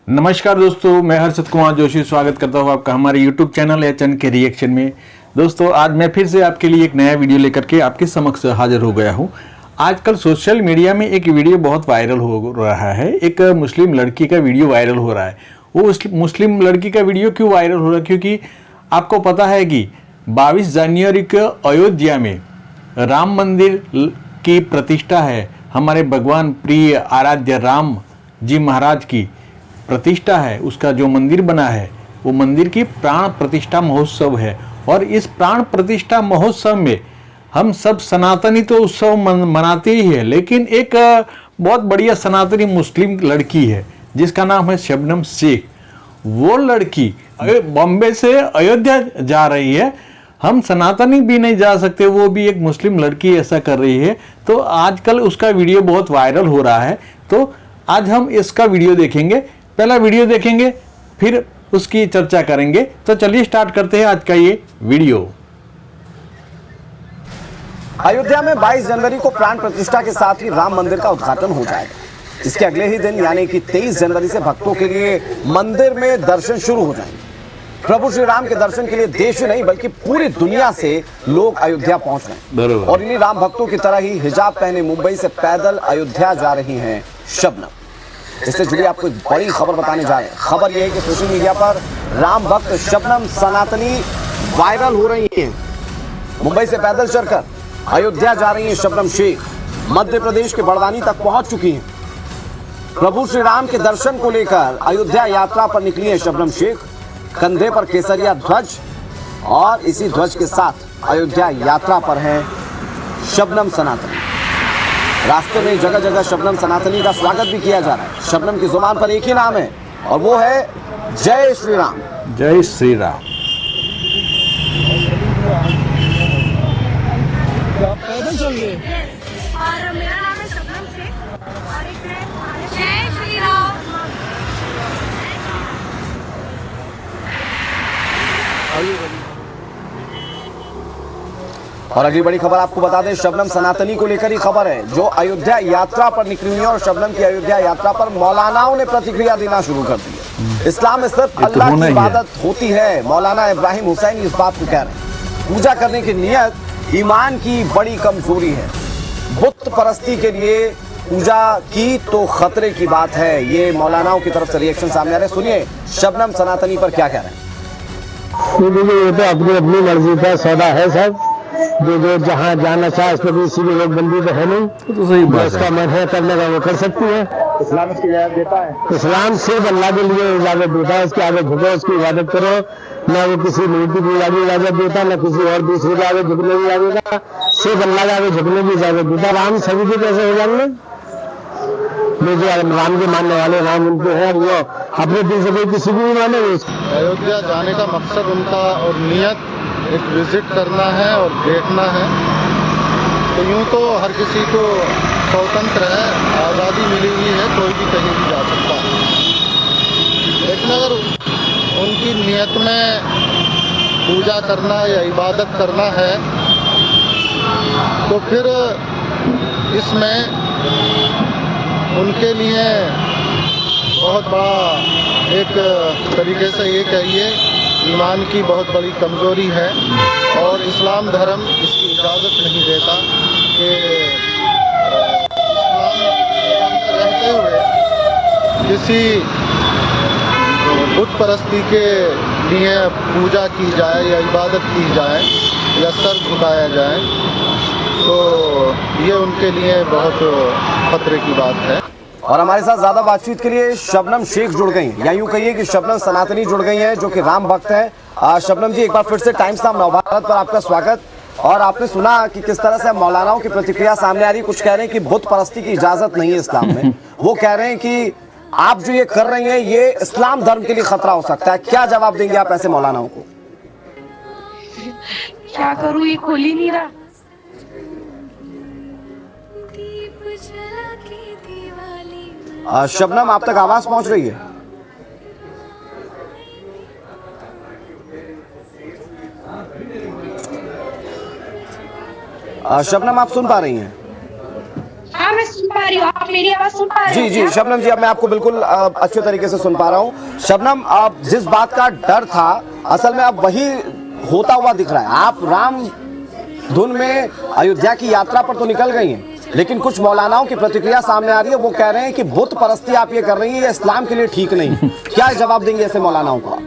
नमस्कार दोस्तों, मैं हर्षद कुमार जोशी स्वागत करता हूँ आपका हमारे YouTube चैनल एचएन के रिएक्शन में। दोस्तों, आज मैं फिर से आपके लिए एक नया वीडियो लेकर के आपके समक्ष हाजिर हो गया हूँ। आजकल सोशल मीडिया में एक वीडियो बहुत वायरल हो रहा है। एक मुस्लिम लड़की का वीडियो वायरल हो रहा है। वो मुस्लिम लड़की का वीडियो क्यों वायरल हो रहा है? क्योंकि आपको पता है कि 22 जनवरी को अयोध्या में राम मंदिर की प्रतिष्ठा है। हमारे भगवान प्रिय आराध्य राम जी महाराज की प्रतिष्ठा है। उसका जो मंदिर बना है वो मंदिर की प्राण प्रतिष्ठा महोत्सव है। और इस प्राण प्रतिष्ठा महोत्सव में हम सब सनातनी तो उत्सव मनाते ही है, लेकिन एक बहुत बढ़िया सनातनी मुस्लिम लड़की है जिसका नाम है शबनम शेख। वो लड़की बॉम्बे से अयोध्या जा रही है। हम सनातनी भी नहीं जा सकते, वो भी एक मुस्लिम लड़की ऐसा कर रही है। तो आजकल उसका वीडियो बहुत वायरल हो रहा है। तो आज हम इसका वीडियो देखेंगे। पहला वीडियो देखेंगे, फिर उसकी चर्चा करेंगे। तो चलिए स्टार्ट करते हैं आज का ये वीडियो। अयोध्या में 22 जनवरी को प्राण प्रतिष्ठा के साथ ही राम मंदिर का उद्घाटन हो जाएगा। इसके अगले ही दिन यानी कि 23 जनवरी से भक्तों के लिए मंदिर में दर्शन शुरू हो जाएंगे। प्रभु श्री राम के दर्शन के लिए देश ही नहीं बल्कि पूरी दुनिया से लोग अयोध्या पहुंच रहे हैं। और इन्हीं राम भक्तों की तरह ही हिजाब पहने मुंबई से पैदल अयोध्या जा रही हैं शबनम। इससे जुड़ी आपको बड़ी खबर बताने जा रहे हैं। खबर यह है कि सोशल मीडिया पर राम भक्त शबनम सनातनी वायरल हो रही हैं। मुंबई से पैदल चलकर अयोध्या जा रही हैं शबनम शेख। मध्य प्रदेश के बड़वानी तक पहुंच चुकी हैं। प्रभु श्री राम के दर्शन को लेकर अयोध्या यात्रा पर निकली है शबनम शेख। कंधे पर केसरिया ध्वज और इसी ध्वज के साथ अयोध्या यात्रा पर है शबनम सनातनी। रास्ते में जगह जगह शबनम सनातनी का स्वागत भी किया जा रहा है। शबनम की जुबान पर एक ही नाम है और वो है जय श्री राम। जय श्री राम। पैदल चल गए। और मेरा नाम है शबनम शेख और एक है जय श्री राम। और अगली बड़ी खबर आपको बता दें, शबनम सनातनी को लेकर ही खबर है जो अयोध्या यात्रा पर निकली हुई है। और शबनम की अयोध्या यात्रा पर मौलानाओं ने प्रतिक्रिया देना शुरू कर दी है। इस्लाम में सिर्फ अल्लाह की इबादत होती है, मौलाना इब्राहिम हुसैन इस बात को कह रहे हैं। पूजा करने की नियत ईमान की बड़ी कमजोरी है। बुत परस्ती के लिए पूजा की तो खतरे की बात है। ये मौलानाओं की तरफ से रिएक्शन सामने आ रहे हैं। सुनिए शबनम सनातनी पर क्या कह रहे हैं। ये तो अपनी अपनी मर्जी का सौदा है सब। जो जहाँ जाना चाहे इस पर किसी भी लोग बंदी तो है नहीं। तो सही बात है। उसका मन है करने का वो कर सकती है। इस्लाम इसकी इजाजत देता है। इस्लाम सिर्फ अल्लाह के लिए इजाजत देता है। उसके आगे झुको, उसकी इबादत करो। ना वो किसी मूर्ति की इजाजत देता, ना किसी और दूसरे के आगे झुकने की इजाजत देता। सिर्फ अल्लाह के आगे झुकने की इजाजत देता। राम सभी के कैसे हो जाएंगे? जो राम के मानने वाले राम उनके हैं, वो अपने दिल से कोई किसी को भी माने। अयोध्या जाने का मकसद उनका और नियत एक विजिट करना है और देखना है। तो यूँ तो हर किसी को स्वतंत्र है, आज़ादी मिली हुई है, कोई भी कहीं भी जा सकता है। लेकिन अगर उनकी नियत में पूजा करना या इबादत करना है तो फिर इसमें उनके लिए बहुत बड़ा एक तरीके से ये कहिए ईमान की बहुत बड़ी कमज़ोरी है। और इस्लाम धर्म इसकी इजाज़त नहीं देता कि इस्लाम में रहते हुए किसी बुत परस्ती के लिए पूजा की जाए या इबादत की जाए या सर झुकाया जाए, तो ये उनके लिए बहुत खतरे की बात है। और हमारे साथ ज्यादा बातचीत के लिए शबनम शेख जुड़ गई हैं, या यूं कहिए कि शबनम सनातनी जुड़ गई हैं जो कि राम भक्त है। शबनम जी, एक बार फिर से टाइम्स नाउ नवभारत पर आपका स्वागत। और आपने सुना कि किस तरह से मौलानाओं की प्रतिक्रिया सामने आ रही। कुछ कह रहे हैं कि बुत परस्ती की इजाजत नहीं है इस्लाम में। वो कह रहे हैं कि आप जो ये कर रही हैं ये इस्लाम धर्म के लिए खतरा हो सकता है। क्या जवाब देंगे आप ऐसे मौलानाओं को? क्या करूँ, ये खोल ही नहीं रहा। शबनम, आप तक आवाज पहुंच रही है? शबनम, आप सुन पा रही हैं? हाँ, मैं सुन पा रही हूँ। आप मेरी आवाज सुन पा रहे जी हो जी क्या? शबनम जी, अब मैं आपको बिल्कुल अच्छे तरीके से सुन पा रहा हूँ। शबनम, आप जिस बात का डर था असल में अब वही होता हुआ दिख रहा है। आप राम धुन में अयोध्या की यात्रा पर तो निकल गई हैं, लेकिन कुछ मौलानाओं की प्रतिक्रिया सामने आ रही है। वो कह रहे हैं कि बुत परस्ती आप ये कर रही है, ये इस्लाम के लिए ठीक नहीं। क्या जवाब देंगे ऐसे मौलानाओं को?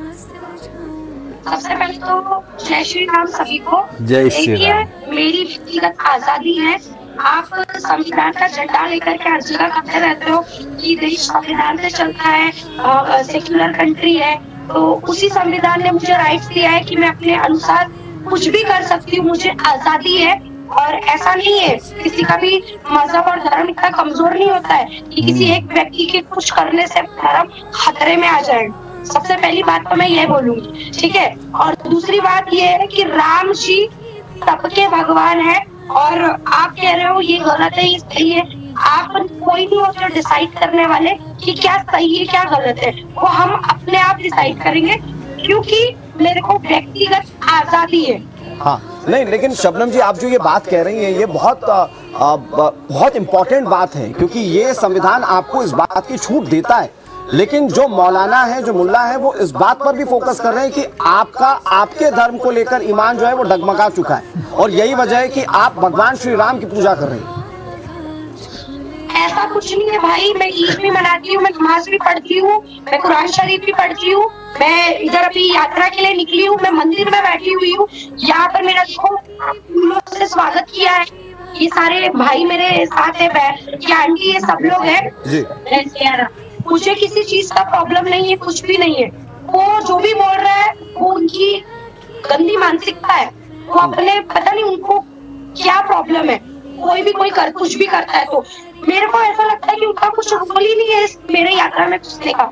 सबसे पहले तो जय श्री राम सभी को। जय श्री देखिए, राम। मेरी व्यक्तिगत आजादी है। आप संविधान का झंडा लेकर के हर जगह कहते रहते हो कि देश संविधान से चलता है, सेक्युलर कंट्री है, तो उसी संविधान ने मुझे राइट्स दिया है कि मैं अपने अनुसार कुछ भी कर सकती हूँ, मुझे आजादी है। और ऐसा नहीं है, किसी का भी मजहब और धर्म इतना कमजोर नहीं होता है कि किसी एक व्यक्ति के कुछ करने से धर्म खतरे में आ जाए। सबसे पहली बात तो मैं ये बोलूंगी, ठीक है। और दूसरी बात ये है कि राम जी सबके भगवान है, और आप कह रहे हो ये गलत है, ये सही है। आप कोई नहीं हो जो डिसाइड करने वाले कि क्या सही है क्या गलत है, वो हम अपने आप डिसाइड करेंगे, क्योंकि मेरे को व्यक्तिगत आजादी है। हाँ, नहीं, लेकिन शबनम जी, आप जो ये बात कह रही हैं ये बहुत इंपॉर्टेंट बात है, क्योंकि ये संविधान आपको इस बात की छूट देता है। लेकिन जो मौलाना है, जो मुल्ला है, वो इस बात पर भी फोकस कर रहे हैं कि आपके धर्म को लेकर ईमान जो है वो डगमगा चुका है, और यही वजह है कि आप भगवान श्री राम की पूजा कर रहे हैं। ऐसा कुछ नहीं है भाई, मैं ईद भी मनाती हूँ, मैं नमाज भी पढ़ती हूँ, मैं कुरान शरीफ भी पढ़ती हूँ, मैं इधर अभी यात्रा के लिए निकली हूँ, मैं मंदिर में बैठी हुई हूँ। यहाँ पर मेरा देखो फूलों से स्वागत किया है, ये सारे भाई मेरे साथ है, ये आंटी, ये सब लोग हैं जी। मुझे किसी चीज का प्रॉब्लम नहीं है, कुछ भी नहीं है। वो जो भी बोल रहा है वो उनकी गंदी मानसिकता है, वो अपने पता नहीं उनको क्या प्रॉब्लम है। कोई भी कुछ भी करता है, तो मेरे को ऐसा लगता है कि उनका कुछ रोल ही नहीं है इस मेरे यात्रा में घुसने का,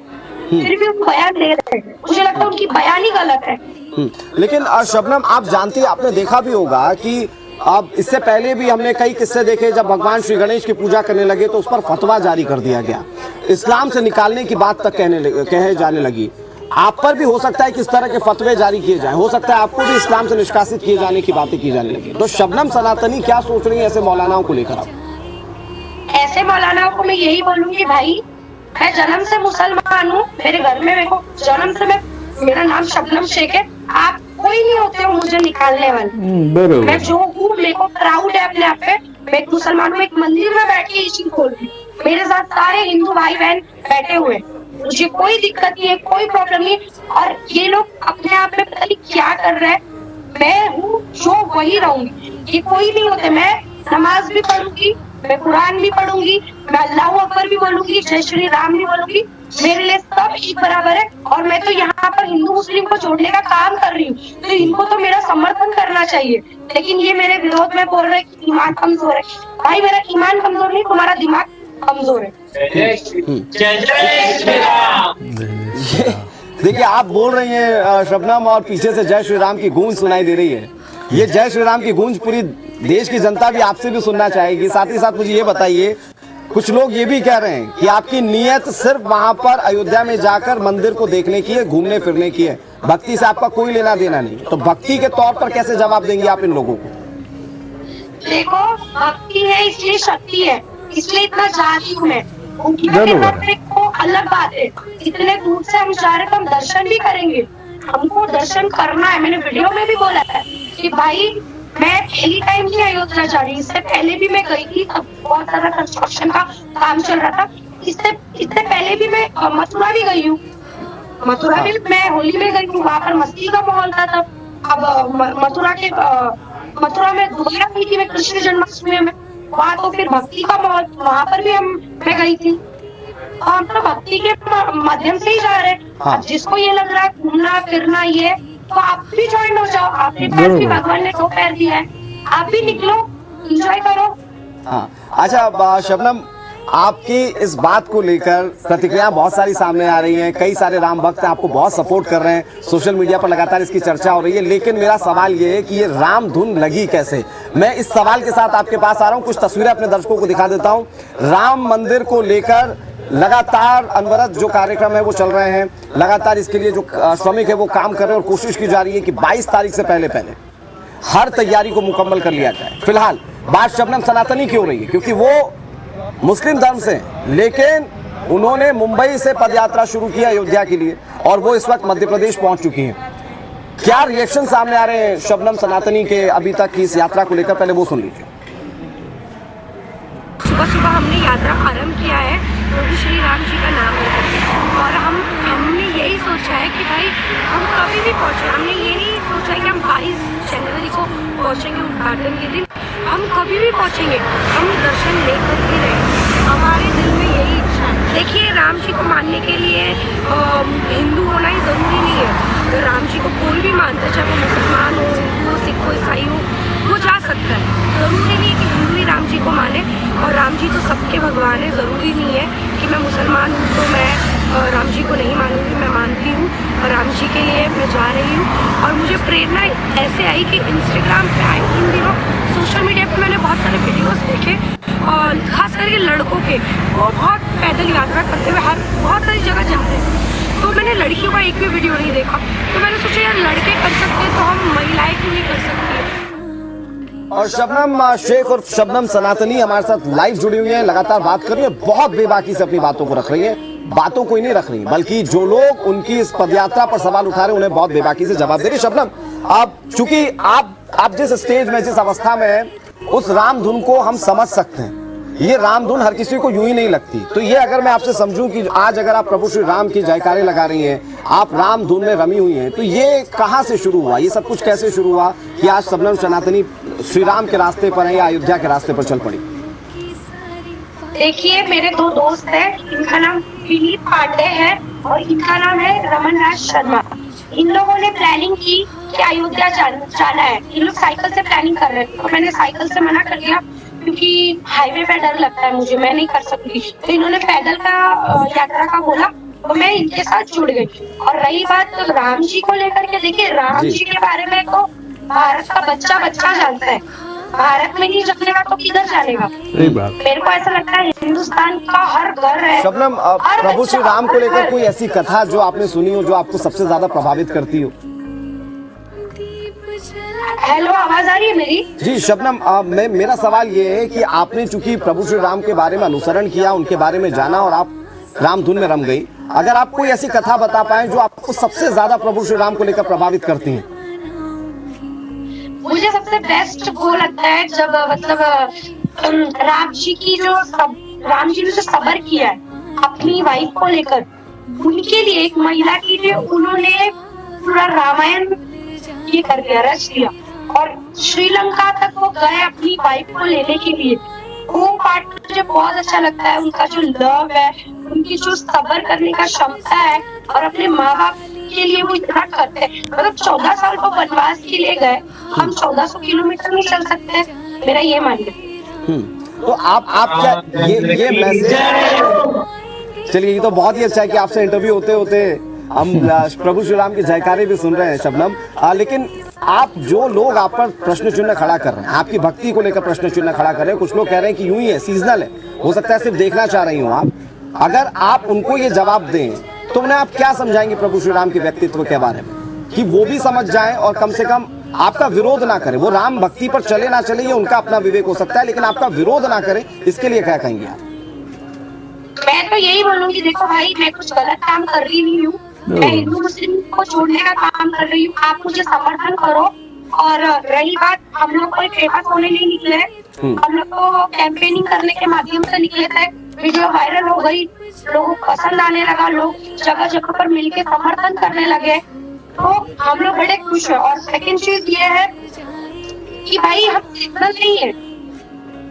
फिर भी वो बयान दे रहे हैं। मुझे लगता है उनकी बयान ही गलत है। लेकिन शबनम, आप जानती हैं, आपने देखा भी होगा कि अब इससे पहले भी हमने कई किस्से देखे, जब भगवान श्री गणेश की पूजा करने लगे तो उस पर फतवा जारी कर दिया गया, इस्लाम से निकालने की बात तक कहे जाने लगी। आप पर भी हो सकता है कि इस तरह के फतवे जारी किए जाएं, हो सकता है आपको भी इस्लाम से निष्कासित किए जाने की बातें की जाने लगी। तो शबनम सनातनी क्या सोच रही है ऐसे मौलानाओं को लेकर? आप ऐसे मौलानाओं को मैं यही बोलूंगी, भाई मैं जन्म से मुसलमान हूँ, मेरे घर में मेरे को जन्म से मेरा नाम शबनम शेख है, आप कोई नहीं होते हो मुझे निकालने वाले। मैं जो हूँ, मेरे को प्राउड है अपने आप पे। मैं एक मुसलमान हूँ, एक मंदिर में बैठ के ये चीज बोल रही हूँ, मेरे साथ सारे हिंदू भाई बहन बैठे हुए, मुझे कोई दिक्कत नहीं है, कोई प्रॉब्लम नहीं। और ये लोग अपने आप में पता नहीं क्या कर रहे हैं, मैं हूँ जो वही रहूंगी, ये कोई नहीं होते। मैं नमाज भी पढ़ूंगी, मैं कुरान भी पढ़ूंगी, मैं अल्लाह अकबर भी बोलूंगी, जय श्री राम भी बोलूंगी, मेरे लिए सब एक बराबर है। और मैं तो यहाँ पर हिंदू मुस्लिम को जोड़ने का काम कर रही हूँ, तो इनको तो मेरा समर्थन करना चाहिए। लेकिन ये मेरे विरोध में बोल रहे कि ईमान कमजोर है। भाई मेरा ईमान कमजोर नहीं, तुम्हारा दिमाग कमजोर है। देखिए, आप बोल रही हैं शबनम, और पीछे से जय श्री राम की गूंज सुनाई दे रही है। ये जय श्री राम की गूंज पूरी देश की जनता भी आपसे भी सुनना चाहेगी। साथ ही साथ मुझे ये बताइए, कुछ लोग ये भी कह रहे हैं कि आपकी नीयत सिर्फ वहां पर अयोध्या में जाकर मंदिर को देखने की है, घूमने फिरने की है, भक्ति से आपका कोई लेना देना नहीं। तो भक्ति के तौर पर कैसे जवाब देंगे आप इन लोगों को? देखो, भक्ति है इसलिए शक्ति है, इसलिए इतना जा रही हूँ मैं। उनकी को अलग बात है, इतने दूर से हम जा रहे तो हम दर्शन भी करेंगे, हमको दर्शन करना है। मैंने वीडियो में भी बोला है कि भाई मैं पहली टाइम ही अयोध्या जा रही, इससे पहले भी मैं गई थी, तब बहुत सारा कंस्ट्रक्शन का काम चल रहा था। इससे पहले भी मैं मथुरा भी गई हूँ, मथुरा भी मैं होली में गई हूँ, वहाँ पर मस्ती का माहौल था तब। अब मथुरा में दोबारा गई थी मैं कृष्ण जन्माष्टमी में, वहाँ तो फिर भक्ति का माहौल, वहाँ पर भी मैं गई थी। हम तो भक्ति के माध्यम से ही जा रहे हैं। अब जिसको ये लग रहा है घूमना फिरना ये, तो आप भी ज्वाइन हो जाओ, आपके पास भी भगवान ने 2 पैर दिया है, आप भी निकलो, एंजॉय करो। हाँ, अच्छा शबनम, आपकी इस बात को लेकर प्रतिक्रिया बहुत सारी सामने आ रही हैं, कई सारे राम भक्त आपको बहुत सपोर्ट कर रहे हैं, सोशल मीडिया पर लगातार इसकी चर्चा हो रही है। लेकिन मेरा सवाल ये है कि ये राम धुन लगी कैसे? मैं इस सवाल के साथ आपके पास आ रहा हूँ, कुछ तस्वीरें अपने दर्शकों को दिखा देता हूँ। राम मंदिर को लेकर लगातार अनवरत जो कार्यक्रम है वो चल रहे हैं, लगातार इसके लिए जो श्रमिक है वो काम कर रहे हैं, और कोशिश की जा रही है कि 22 तारीख से पहले हर तैयारी को मुकम्मल कर लिया जाए। फिलहाल बात शबनम सनातनी की हो रही है, क्योंकि वो मुस्लिम धर्म से, लेकिन उन्होंने मुंबई से पदयात्रा शुरू की अयोध्या के लिए और वो इस वक्त मध्य प्रदेश पहुंच चुकी हैं। क्या रिएक्शन सामने आ रहे हैं शबनम सनातनी के अभी तक की इस यात्रा को लेकर, पहले वो सुन लीजिए। सुबह सुबह हमने यात्रा आरंभ किया है प्रभु श्री राम जी का नाम लेकर, और हमने यही सोचा है कि भाई हम कभी भी पहुँचे। हमने ये नहीं सोचा है कि हम 22 जनवरी को पहुँचेंगे उद्घाटन के दिन, हम कभी भी पहुँचेंगे, हम दर्शन लेकर ही रहेंगे। हमारे दिल में यही इच्छा है। देखिए, राम जी को मानने के लिए हिंदू होना ही ज़रूरी नहीं है। तो राम जी को कोई भी मानता है, चाहे वो मुसलमान हो, हिंदू हो, सिख हो, ईसाई हो, वो जा सकता है। ज़रूरी नहीं है कि हिंदू ही राम जी को माने, और राम जी तो सबके भगवान है। ज़रूरी नहीं है कि मैं मुसलमान हूँ तो मैं राम जी को नहीं मानूंगी। मैं मानती हूँ और राम जी के लिए मैं जा रही हूँ। और मुझे प्रेरणा ऐसे आई कि इंस्टाग्राम पे आई, इन दिनों सोशल मीडिया पे मैंने बहुत सारे वीडियोस देखे, और खास करके लड़कों के, वो बहुत पैदल यात्रा करते हुए हर बहुत सारी जगह जा रहे हैं। तो मैंने लड़कियों का एक भी वीडियो नहीं देखा, तो मैंने सोचा यार लड़के कर सकते हैं तो हम महिलाएं क्यों नहीं कर सकती। और शबनम शेख और शबनम सनातनी हमारे साथ लाइव जुड़ी हुई हैं, लगातार बात कर रही है, बहुत बेबाकी से अपनी बातों को रख रही है। बातों को ही नहीं रख रही, बल्कि जो लोग उनकी इस पदयात्रा पर सवाल उठा रहे हैं उन्हें बहुत बेबाकी से जवाब दे रही। शबनम, आप चूंकि आप जिस स्टेज में, जिस अवस्था में है, उस राम धुन को हम समझ सकते हैं। ये राम धुन हर किसी को यूं ही नहीं लगती। तो ये अगर मैं आपसे समझूं कि आज अगर आप प्रभु श्री राम की जयकारे लगा रही हैं, आप राम धुन में रमी हुई हैं, तो ये कहां से शुरू हुआ? ये सब कुछ कैसे शुरू हुआ कि आज शबनम सनातनी श्री राम के रास्ते पर है या अयोध्या के रास्ते पर चल पड़ी? देखिए, मेरे दो दोस्त हैं, इनका नाम विनीत पांडे है और इनका नाम है रमन राज शर्मा। इन लोगों ने प्लानिंग की कि अयोध्या जाना है। इन लोग साइकिल से प्लानिंग कर रहे थे, तो मैंने साइकिल से मना कर दिया क्योंकि हाईवे पे डर लगता है मुझे, मैं नहीं कर सकती। तो इन्होंने पैदल का यात्रा का बोला, तो मैं इनके साथ जुड़ गई। और रही बात राम जी को लेकर के, देखिए राम जी के बारे में तो भारत का बच्चा बच्चा जानता है। भारत में नहीं जानेगा तो किधर जानेगा? मेरे को ऐसा लगता है हिंदुस्तान का हर घर है। शबनम, प्रभु श्री राम को लेकर कोई ऐसी कथा जो आपने सुनी हो, जो आपको सबसे ज्यादा प्रभावित करती हो? हेलो, आवाज आ रही है मेरी? जी शबनम, मेरा सवाल ये है कि आपने चूंकि प्रभु श्री राम के बारे में अनुसरण किया, उनके बारे में जाना और आप राम धुन में रम गई, अगर आप कोई ऐसी कथा बता पाए जो आपको सबसे ज्यादा प्रभु श्री राम को लेकर प्रभावित करती है? मुझे सबसे बेस्ट वो लगता है जब मतलब राम जी ने जो सब्र किया है अपनी वाइफ को लेकर, उनके लिए एक महिला के लिए उन्होंने पूरा रामायण ये कर दिया, रच दिया। और श्रीलंका तक वो गए अपनी वाइफ को लेने के लिए। वो पार्ट मुझे बहुत अच्छा लगता है, उनका जो लव है, उनकी जो सब्र करने का क्षमता है, और अपने माँ बाप के लिए वो इतना करते हैं। मतलब 14 साल को वनवास के लिए गए, हम 1400 किलोमीटर नहीं चल सकते, मेरा ये मानना है। तो आप क्या ये मैसेज, चलिए ये तो बहुत ही अच्छा है कि आपसे इंटरव्यू होते होते हम प्रभु श्री राम के जयकारे भी सुन रहे हैं शबनम। लेकिन आप जो लोग आप पर प्रश्न चिन्ह खड़ा कर रहे हैं, आपकी भक्ति को लेकर प्रश्न चिन्ह खड़ा कर रहे हैं, कुछ लोग कह रहे हैं कि यूं ही है, सीजनल है, हो सकता है सिर्फ देखना चाह रही हूँ आप, अगर आप उनको ये जवाब दें तो उन्हें आप क्या समझाएंगे प्रभु श्री राम के व्यक्तित्व के बारे में, कि वो भी समझ जाएं और कम से कम आपका विरोध ना करें? वो राम भक्ति पर चले ना चले ये उनका अपना विवेक हो सकता है, लेकिन आपका विरोध ना करें, इसके लिए क्या कहेंगे आप? मैं तो यही बोलूंगी, देखो भाई, मैं कुछ गलत काम कर रही नहीं हूँ, मैं हिंदू मुस्लिम को जोड़ने का काम कर रही हूँ, आप मुझे समर्थन करो। और रही बात, हम लोग कोई फेमस होने नहीं निकले, हम लोग को कैंपेनिंग करने के माध्यम से निकले थे। वीडियो वायरल हो गई, लोगों को पसंद आने लगा, लोग जगह जगह पर मिलके समर्थन करने लगे, तो हम लोग बड़े खुश हैं। और सेकंड चीज ये है कि भाई हम इतना नहीं है,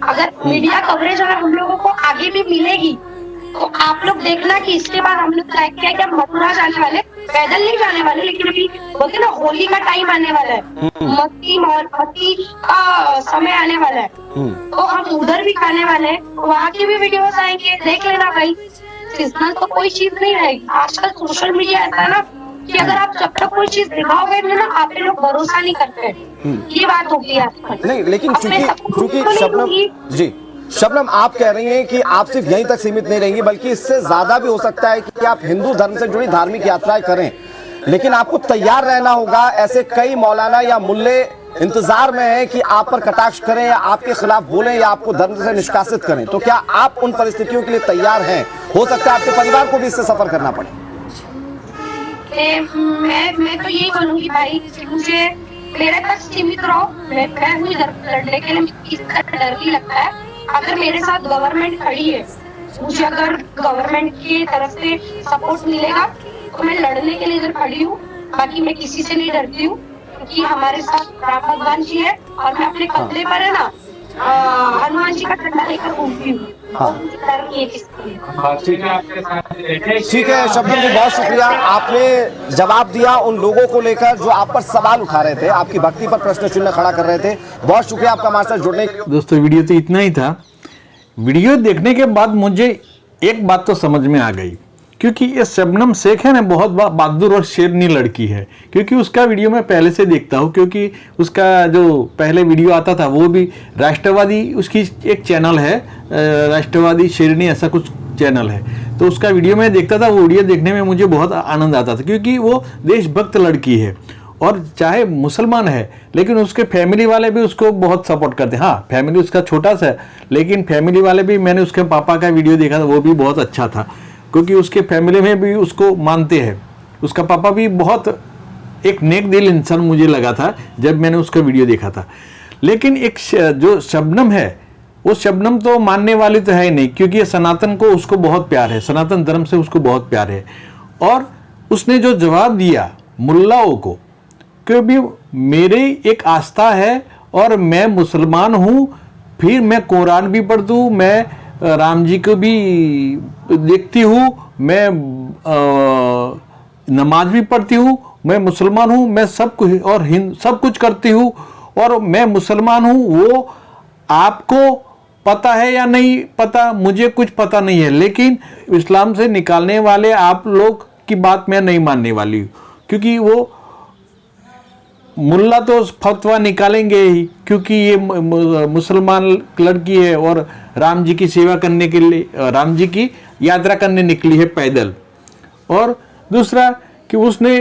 अगर मीडिया कवरेज अगर हम लोगों को आगे भी मिलेगी तो आप लोग देखना कि इसके बाद हम लोग तय किया कि हम मथुरा जाने वाले, पैदल नहीं जाने वाले, लेकिन अभी बोलते ना होली का टाइम आने वाला है, मक्की का समय आने वाला है, तो हम उधर भी जाने वाले हैं, वहाँ की भी वीडियोस आएंगे, देख लेना भाई। सीजनल तो कोई चीज नहीं रहेगी। आजकल सोशल मीडिया ऐसा है ना कि अगर आप जब तक कोई चीज दिखाओगे ना, आप लोग भरोसा नहीं करते, ये बात होगी आजकल। नहीं, लेकिन चूंकि शबनम आप कह रही हैं कि आप सिर्फ यहीं तक सीमित नहीं रहेंगी, बल्कि इससे ज्यादा भी हो सकता है कि आप हिंदू धर्म से जुड़ी धार्मिक यात्राएं करें, लेकिन आपको तैयार रहना होगा। ऐसे कई मौलाना या मुल्ले इंतजार में है कि आप पर कटाक्ष करें या आपके खिलाफ बोलें या आपको धर्म से निष्कासित करें, तो क्या आप उन परिस्थितियों के लिए तैयार हैं? हो सकता है आपके परिवार को भी इससे सफर करना पड़े। मैं तो यही बोलूंगी भाई कि मुझे मेरे तक सीमित रहो। मैं मुझे लड़ने के लिए इसका डर भी लगता है। अगर मेरे साथ गवर्नमेंट खड़ी है, मुझे अगर गवर्नमेंट की तरफ से सपोर्ट मिलेगा तो मैं लड़ने के लिए इधर खड़ी हूँ। बाकी मैं किसी से नहीं डरती हूँ, क्योंकि हमारे साथ राम भगवान जी है और मैं अपने कंधे पर है ना हनुमान जी का डंडा लेकर घूमती हूँ। डर नहीं है किसी को। ठीक है शबनम जी, बहुत शुक्रिया। आपने जवाब दिया उन लोगों को लेकर जो आप पर सवाल उठा रहे थे, आपकी भक्ति पर प्रश्न चिन्ह खड़ा कर रहे थे। बहुत शुक्रिया आपका हमारे साथ जुड़ने। दोस्तों वीडियो तो इतना ही था। वीडियो देखने के बाद मुझे एक बात तो समझ में आ गई, क्योंकि ये शबनम शेख है ना, बहुत बहादुर और शेरनी लड़की है। क्योंकि उसका वीडियो मैं पहले से देखता हूँ, क्योंकि उसका जो पहले वीडियो आता था वो भी राष्ट्रवादी, उसकी एक चैनल है राष्ट्रवादी शेरनी ऐसा कुछ चैनल है, तो उसका वीडियो मैं देखता था। वो वीडियो देखने में मुझे बहुत आनंद आता था, क्योंकि वो देशभक्त लड़की है और चाहे मुसलमान है लेकिन उसके फैमिली वाले भी उसको बहुत सपोर्ट करते हैं। हाँ, फैमिली उसका छोटा सा है, लेकिन फैमिली वाले भी, मैंने उसके पापा का वीडियो देखा था, वो भी बहुत अच्छा था, क्योंकि उसके फैमिली में भी उसको मानते हैं। उसका पापा भी बहुत एक नेक दिल इंसान मुझे लगा था जब मैंने उसका वीडियो देखा था। लेकिन एक जो शबनम है, वो शबनम तो मानने वाली तो है ही नहीं, क्योंकि ये सनातन को उसको बहुत प्यार है, सनातन धर्म से उसको बहुत प्यार है। और उसने जो जवाब दिया मुल्लाओं को, क्योंकि मेरी एक आस्था है और मैं मुसलमान हूँ, फिर मैं कुरान भी पढ़ती हूँ, मैं राम जी को भी देखती हूँ, मैं नमाज भी पढ़ती हूँ, मैं मुसलमान हूँ, मैं सब कुछ और सब कुछ करती हूँ और मैं मुसलमान हूँ। वो आपको पता है या नहीं पता, मुझे कुछ पता नहीं है, लेकिन इस्लाम से निकालने वाले आप लोग की बात मैं नहीं मानने वाली हूँ, क्योंकि वो मुल्ला तो फतवा निकालेंगे ही, क्योंकि ये मुसलमान लड़की है और राम जी की सेवा करने के लिए, राम जी की यात्रा करने निकली है पैदल। और दूसरा कि उसने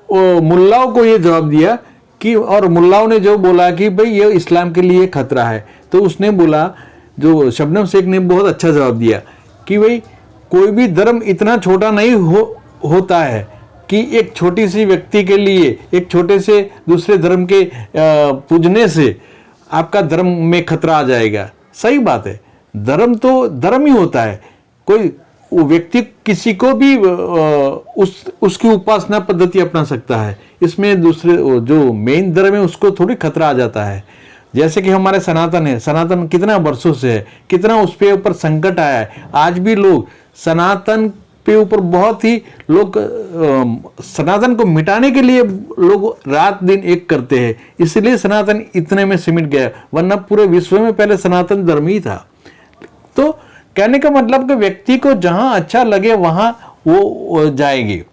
मुल्लाओं को ये जवाब दिया कि, और मुल्लाओं ने जो बोला कि भाई ये इस्लाम के लिए खतरा है, तो उसने बोला, जो शबनम शेख ने बहुत अच्छा जवाब दिया कि भाई कोई भी धर्म इतना छोटा नहीं होता है कि एक छोटी सी व्यक्ति के लिए, एक छोटे से दूसरे धर्म के पूजने से आपका धर्म में खतरा आ जाएगा। सही बात है, धर्म तो धर्म ही होता है। कोई व्यक्ति किसी को भी उसकी उपासना पद्धति अपना सकता है, इसमें दूसरे जो मेन धर्म है उसको थोड़ी खतरा आ जाता है। जैसे कि हमारे सनातन है, सनातन कितना वर्षों से है, कितना उस पे ऊपर संकट आया है, आज भी लोग सनातन पे ऊपर बहुत ही लोग सनातन को मिटाने के लिए लोग रात दिन एक करते हैं, इसलिए सनातन इतने में सिमट गया, वरना पूरे विश्व में पहले सनातन धर्म ही था। तो कहने का मतलब कि व्यक्ति को जहां अच्छा लगे वहां वो जाएंगे।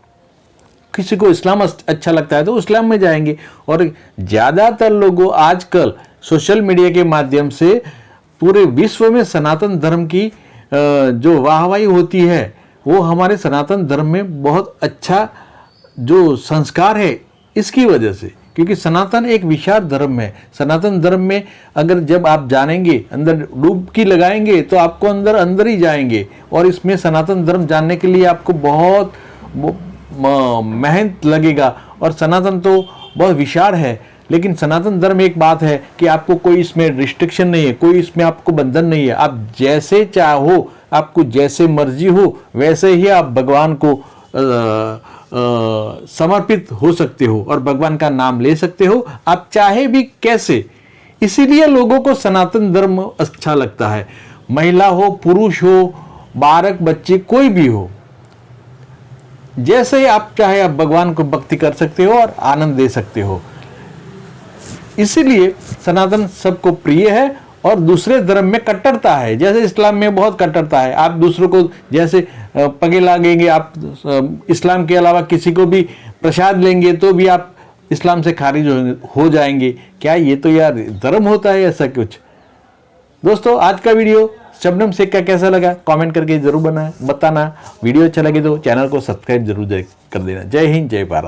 किसी को इस्लाम अच्छा लगता है तो इस्लाम में जाएंगे। और ज्यादातर लोगों आजकल सोशल मीडिया के माध्यम से पूरे विश्व में सनातन धर्म की जो वाहवाही होती है, वो हमारे सनातन धर्म में बहुत अच्छा जो संस्कार है इसकी वजह से, क्योंकि सनातन एक विशाल धर्म है। सनातन धर्म में अगर जब आप जानेंगे, अंदर डुबकी लगाएंगे तो आपको अंदर अंदर ही जाएंगे। और इसमें सनातन धर्म जानने के लिए आपको बहुत मेहनत लगेगा। और सनातन तो बहुत विशाल है, लेकिन सनातन धर्म एक बात है कि आपको कोई इसमें रिस्ट्रिक्शन नहीं है, कोई इसमें आपको बंधन नहीं है। आप जैसे चाहो, आपको जैसे मर्जी हो, वैसे ही आप भगवान को समर्पित हो सकते हो और भगवान का नाम ले सकते हो, आप चाहे भी कैसे। इसीलिए लोगों को सनातन धर्म अच्छा लगता है। महिला हो, पुरुष हो, बालक बच्चे कोई भी हो, जैसे आप चाहे आप भगवान को भक्ति कर सकते हो और आनंद दे सकते हो। इसीलिए सनातन सबको प्रिय है। और दूसरे धर्म में कट्टरता है, जैसे इस्लाम में बहुत कट्टरता है। आप दूसरों को जैसे पगे लागेंगे, आप इस्लाम के अलावा किसी को भी प्रसाद लेंगे तो भी आप इस्लाम से खारिज हो जाएंगे। क्या ये तो यार धर्म होता है ऐसा कुछ? दोस्तों आज का वीडियो शबनम शेख का कैसा लगा कमेंट करके जरूर बताना। वीडियो अच्छा लगे तो चैनल को सब्सक्राइब जरूर कर देना। जय हिंद, जय भारत।